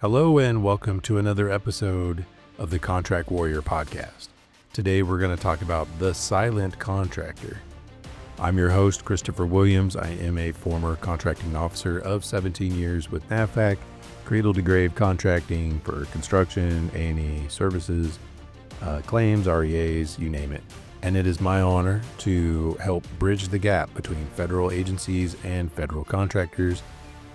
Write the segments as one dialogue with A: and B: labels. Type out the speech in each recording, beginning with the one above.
A: Hello and welcome to another episode of the Contract Warrior podcast. Today we're going to talk about the silent contractor. I'm your host, Christopher Williams. I am a former contracting officer of 17 years with NAVFAC, cradle to grave contracting for construction, A&E services, claims, REAs, you name it. And it is my honor to help bridge the gap between federal agencies and federal contractors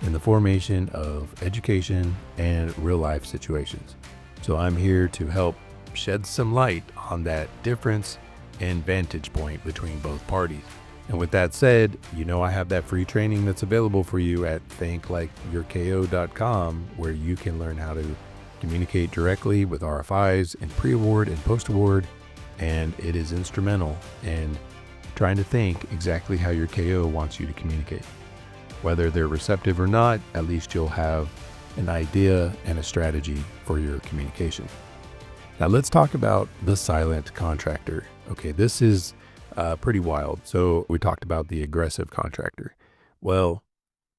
A: in the formation of education and real life situations. So I'm here to help shed some light on that difference and vantage point between both parties. And with that said, I have that free training that's available for you at thinklikeyourko.com, where you can learn how to communicate directly with RFIs in pre-award and post-award. And it is instrumental in trying to think exactly how your KO wants you to communicate. Whether they're receptive or not, at least you'll have an idea and a strategy for your communication. Now let's talk about the silent contractor. Okay, this is pretty wild. So we talked about the aggressive contractor. Well,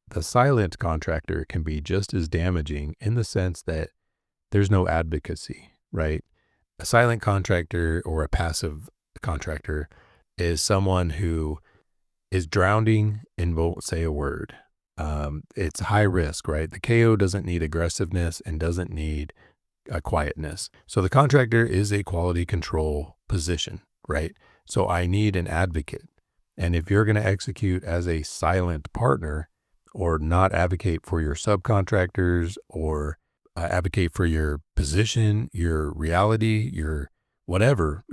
A: the silent contractor can be just as damaging in the sense that there's no advocacy, right? A silent contractor or a passive contractor is someone who is drowning and won't say a word. It's high risk, right? The KO doesn't need aggressiveness and doesn't need quietness. So the contractor is a quality control position, right? So I need an advocate. And if you're going to execute as a silent partner or not advocate for your subcontractors or advocate for your position, your reality, your whatever,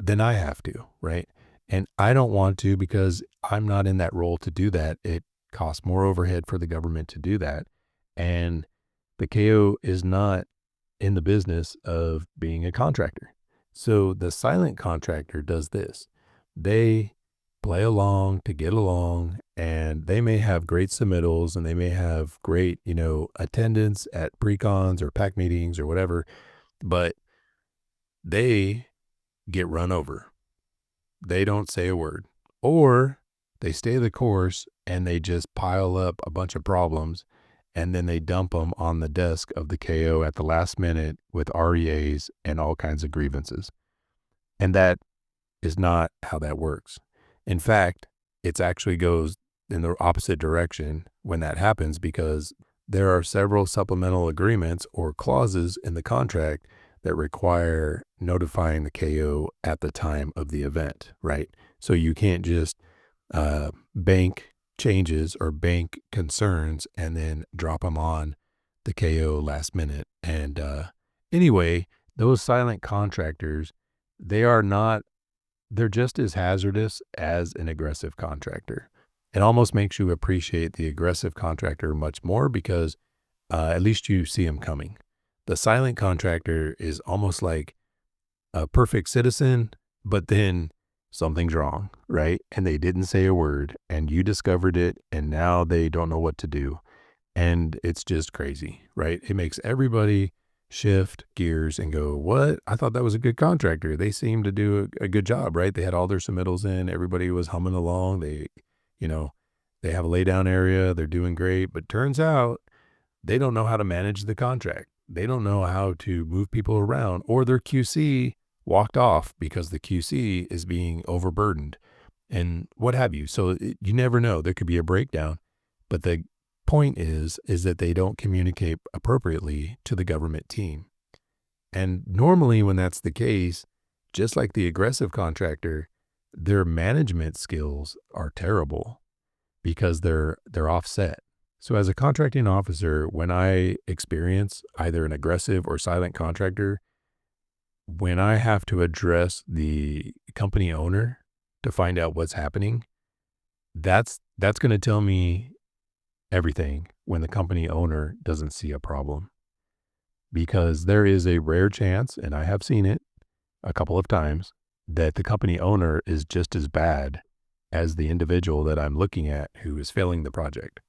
A: then I have to, right? And I don't want to because I'm not in that role to do that. It costs more overhead for the government to do that. And the KO is not in the business of being a contractor. So the silent contractor does this. They play along to get along, and they may have great submittals and they may have great, attendance at pre-cons or PAC meetings or whatever, but they get run over. They don't say a word, or they stay the course and they just pile up a bunch of problems and then they dump them on the desk of the KO at the last minute with REAs and all kinds of grievances. And that is not how that works. In fact, it actually goes in the opposite direction when that happens, because there are several supplemental agreements or clauses in the contract that require notifying the KO at the time of the event, right? So you can't just bank changes or bank concerns and then drop them on the KO last minute. And anyway, those silent contractors, they're just as hazardous as an aggressive contractor. It almost makes you appreciate the aggressive contractor much more because at least you see them coming. The silent contractor is almost like a perfect citizen, but then something's wrong, right? And they didn't say a word and you discovered it and now they don't know what to do. And it's just crazy, right? It makes everybody shift gears and go, what? I thought that was a good contractor. They seemed to do a good job, right? They had all their submittals in. Everybody was humming along. They have a lay down area. They're doing great. But turns out they don't know how to manage the contract. They don't know how to move people around, or their QC walked off because the QC is being overburdened and what have you. So you never know. There could be a breakdown. But the point is that they don't communicate appropriately to the government team. And normally when that's the case, just like the aggressive contractor, their management skills are terrible because they're offset. So as a contracting officer, when I experience either an aggressive or silent contractor, when I have to address the company owner to find out what's happening, that's going to tell me everything when the company owner doesn't see a problem. Because there is a rare chance, and I have seen it a couple of times, that the company owner is just as bad as the individual that I'm looking at who is failing the project.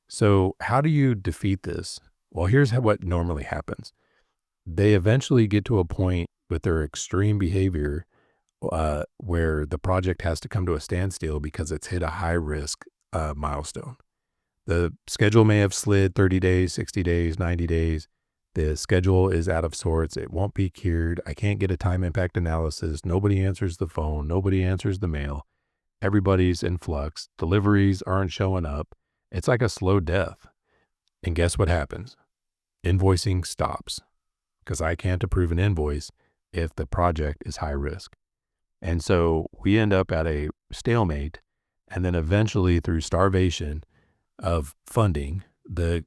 A: So how do you defeat this? Well, here's what normally happens. They eventually get to a point with their extreme behavior where the project has to come to a standstill because it's hit a high risk milestone. The schedule may have slid 30 days, 60 days, 90 days. The schedule is out of sorts. It won't be cured. I can't get a time impact analysis. Nobody answers the phone. Nobody answers the mail. Everybody's in flux. Deliveries aren't showing up. It's like a slow death. And guess what happens? Invoicing stops because I can't approve an invoice if the project is high risk. And so we end up at a stalemate. And then eventually, through starvation of funding, the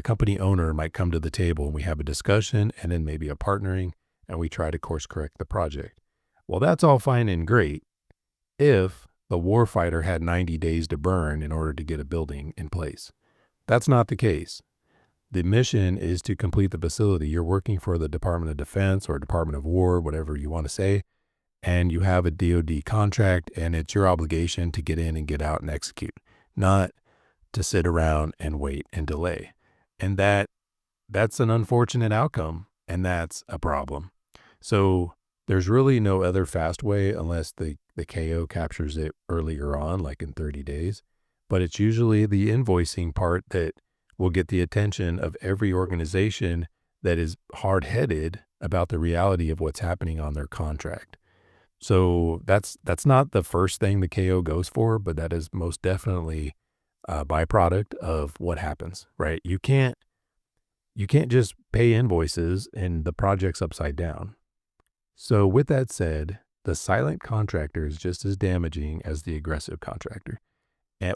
A: company owner might come to the table and we have a discussion and then maybe a partnering, and we try to course correct the project. Well, that's all fine and great if the Warfighter had 90 days to burn in order to get a building in place. That's not the case. The mission is to complete the facility. You're working for the Department of Defense or Department of War, whatever you want to say, and you have a DoD contract, and it's your obligation to get in and get out and execute, not to sit around and wait and delay. And that's an unfortunate outcome, and that's a problem. So there's really no other fast way unless the KO captures it earlier on, like in 30 days. But it's usually the invoicing part that will get the attention of every organization that is hard-headed about the reality of what's happening on their contract. So that's not the first thing the KO goes for, but that is most definitely a byproduct of what happens, right? You can't just pay invoices and the project's upside down. So with that said, the silent contractor is just as damaging as the aggressive contractor,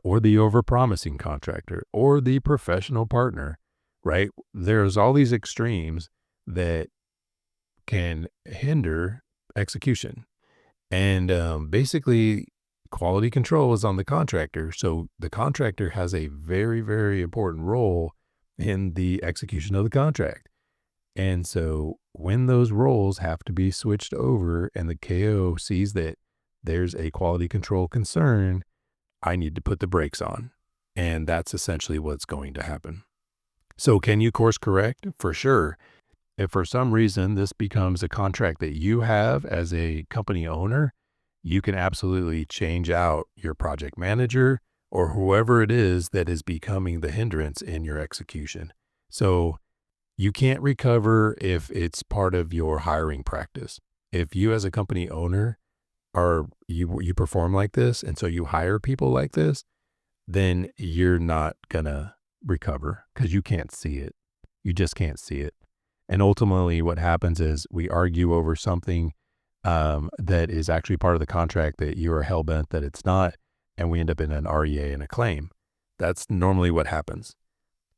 A: or the overpromising contractor, or the professional partner, right? There's all these extremes that can hinder execution. And basically, quality control is on the contractor. So the contractor has a very, very important role in the execution of the contract. And so when those roles have to be switched over and the KO sees that there's a quality control concern, I need to put the brakes on. And that's essentially what's going to happen. So can you course correct? For sure. If for some reason this becomes a contract that you have as a company owner, you can absolutely change out your project manager or whoever it is that is becoming the hindrance in your execution. So you can't recover if it's part of your hiring practice. If you as a company owner you perform like this, and so you hire people like this, then you're not gonna recover because you can't see it. You just can't see it. And ultimately what happens is we argue over something that is actually part of the contract that you are hell-bent that it's not, and we end up in an REA and a claim. That's normally what happens.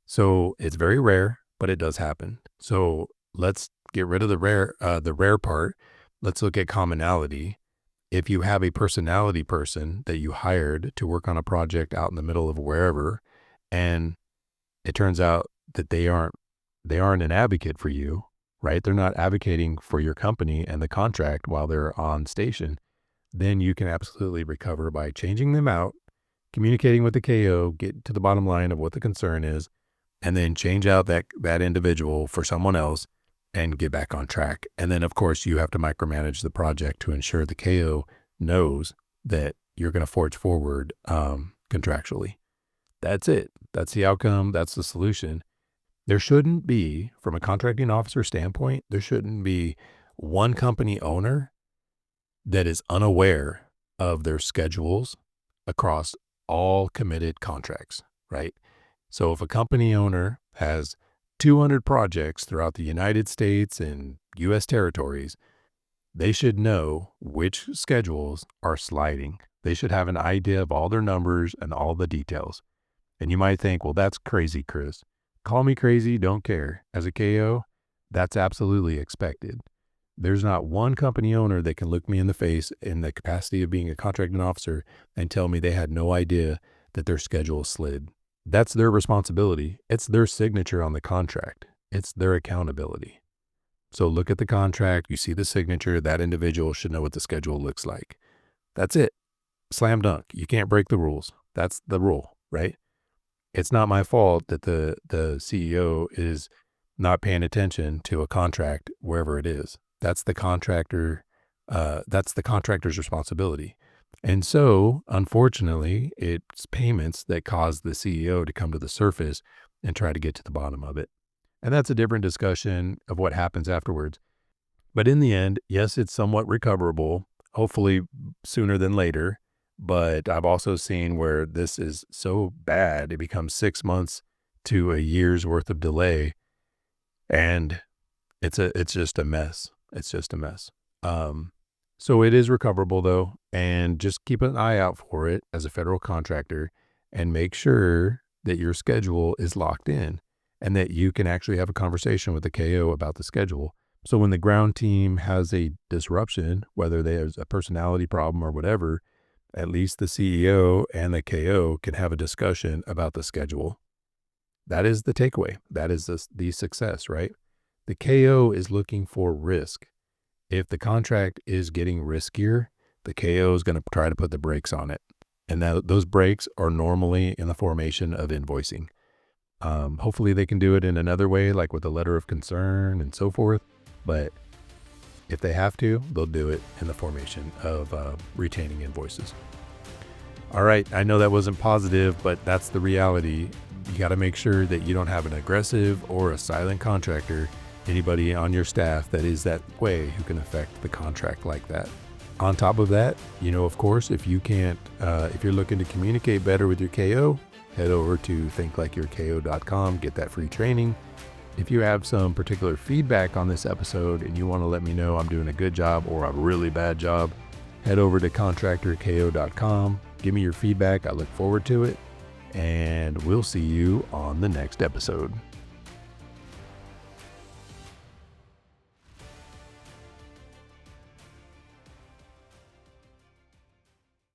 A: So it's very rare, but it does happen. So let's get rid of the rare part. Let's look at commonality. If you have a personality person that you hired to work on a project out in the middle of wherever, and it turns out that they aren't an advocate for you, right? They're not advocating for your company and the contract while they're on station, then you can absolutely recover by changing them out, communicating with the KO, get to the bottom line of what the concern is, and then change out that individual for someone else and get back on track. And then, of course, you have to micromanage the project to ensure the KO knows that you're going to forge forward contractually. That's it. That's the outcome. That's the solution. There shouldn't be, from a contracting officer standpoint, there shouldn't be one company owner that is unaware of their schedules across all committed contracts, right? So if a company owner has 200 projects throughout the United States and U.S. territories, they should know which schedules are sliding. They should have an idea of all their numbers and all the details. And you might think, well, that's crazy, Chris. Call me crazy, don't care. As a KO, that's absolutely expected. There's not one company owner that can look me in the face in the capacity of being a contracting officer and tell me they had no idea that their schedule slid. That's their responsibility. It's their signature on the contract. It's their accountability. So look at the contract, you see the signature, that individual should know what the schedule looks like. That's it. Slam dunk. You can't break the rules. That's the rule, right? It's not my fault that the CEO is not paying attention to a contract wherever it is. That's the contractor. That's the contractor's responsibility. And so, unfortunately, it's payments that cause the CEO to come to the surface and try to get to the bottom of it. And that's a different discussion of what happens afterwards. But in the end, yes, it's somewhat recoverable, hopefully sooner than later. But I've also seen where this is so bad, it becomes 6 months to a year's worth of delay. And it's just a mess. It's just a mess. So it is recoverable though, and just keep an eye out for it as a federal contractor and make sure that your schedule is locked in and that you can actually have a conversation with the KO about the schedule. So when the ground team has a disruption, whether there's a personality problem or whatever, at least the CEO and the KO can have a discussion about the schedule. That is the takeaway. That is the success, right? The KO is looking for risk. If the contract is getting riskier, the KO is going to try to put the brakes on it. And those brakes are normally in the formation of invoicing. Hopefully they can do it in another way, like with a letter of concern and so forth. But if they have to, they'll do it in the formation of retaining invoices. All right, I know that wasn't positive, but that's the reality. You got to make sure that you don't have an aggressive or a silent contractor, anybody on your staff that is that way who can affect the contract like that. On top of that, of course, if you can't, if you're looking to communicate better with your KO, head over to thinklikeyourko.com, get that free training. If you have some particular feedback on this episode and you want to let me know I'm doing a good job or a really bad job, head over to contractorko.com. Give me your feedback. I look forward to it. And we'll see you on the next episode.